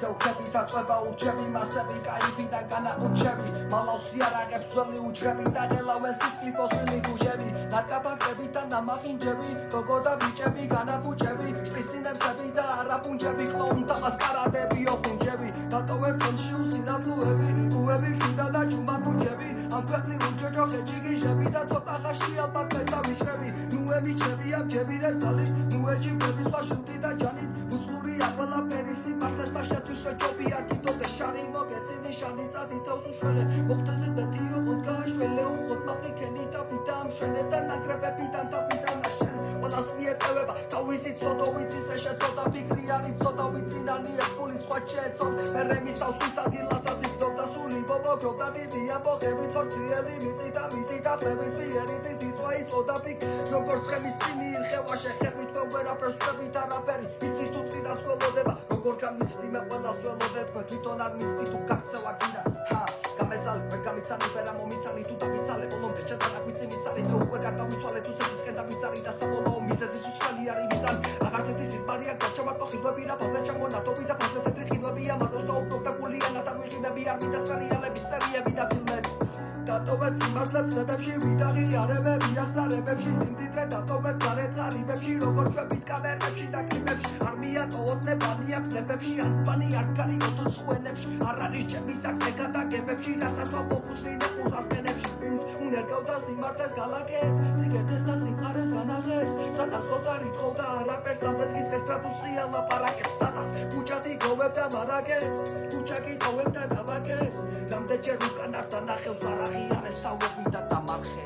ისევ ხები და წვება ურჩები მასები კაიფი და განაურჩები მალავს იარაღებს ძველი უჩები და გელავენ სისხლით მოსვილი გუჟები ნარკაპაკები და ნამახინჯები გოგო და ბიჭები განაფუჭები შპიცინებსები და არაპუნჯები კლოუნთა მასკარადები ოხუნჯები დატოვებ ტონში უსინათლოები უები შიდა და ჯუმანუჯები ამ ქვეყნი უჯოჯო ხეჭიგიჟები და ცოტა ხაში ალბათ მესავიჩრები ნუემიჩები აბჯები რებძალით ნუეჯიბები სხვა შუტი და ჯანით უსურია ყველაფერი სიმართლეს მაშათვის ვეჯობი აკიდოდე შარი მოგეცინი შანი წადი თავს უშველე მოხდაზე მეტი ოღონდ გააშველე ოღონდ მალიქენი და ვიდამ შენე და ნაგრებებიდან და ვიდან აშენ ყველას მიეტევება თავისი ცოდო ვიცის ეშე ცოდა ფიქრი არის ცოდა ვიცინანია ფული სხვა შეეცოდ მერე მისავს ვისადილასაც იქნობდა სული ბობოგობდა დიდი ამბოხებით ხორციელი მიწი და მისი და ხმების მიერიცის იწვა იწოდა ფიქ როგორც ხემის წინი ირხევა შეხებით თქვენ ვერაფერს ვწებით არაფერი იცის თუ წინას ველოდება როგორ გამიცდი მე ყველას ველოდე თქვენ თვითონ არ მიცდი თუ გაქცევა კიდე გამეცალე ვერ გამიცანი ვერა მომიცანი თუ დავიცალე ბოლომდე ჩატანა გვიცი მიცარი თუ უკვე გადავიცვალე თუ სიცისკენ დავიცარი და საბოლოო მიზეზის უსხელი არის მიცანი აღარც ერთი სისპარია გაჩამარტო ხიდვები და ფაზე ჩამონათობი და ფაზე თეთრი ხიდვებია მათოს დაუბრუნდა გულიანა და ვიღებები არ მინდა სერიალების სერიები და ფილმები დატოვეთ სიმართლებს ნებებში ვიდაღიარებები აღსარებებში სიმდიდრე დატოვეთ გარეთ ღარიბებში როგორც ჩვენით კამერებში და კლიპებში არმია ტოვոտნებანი აქვს ნებებში ანბანი არ გარი ოთუცხვენებში არ არის ჩემი საქმე გადაგებებში რასაც ოფუსმინე ყურსასკენებში უნერგავდა სიმართლეს გალაკებს სიგეთეს და სიმყარეს განაღებს სადაც ხոտარი თხოვდა არაფერს სადაც კითხეს ტრადუსია ლაპარაკებს სადაც ქუჩათი გოვებდა მარაგებს ქუჩაკი ტოვებდა ნავაკებს რამდენჯერ უკან არ დანახევს არაღი არის თავები და დამარხე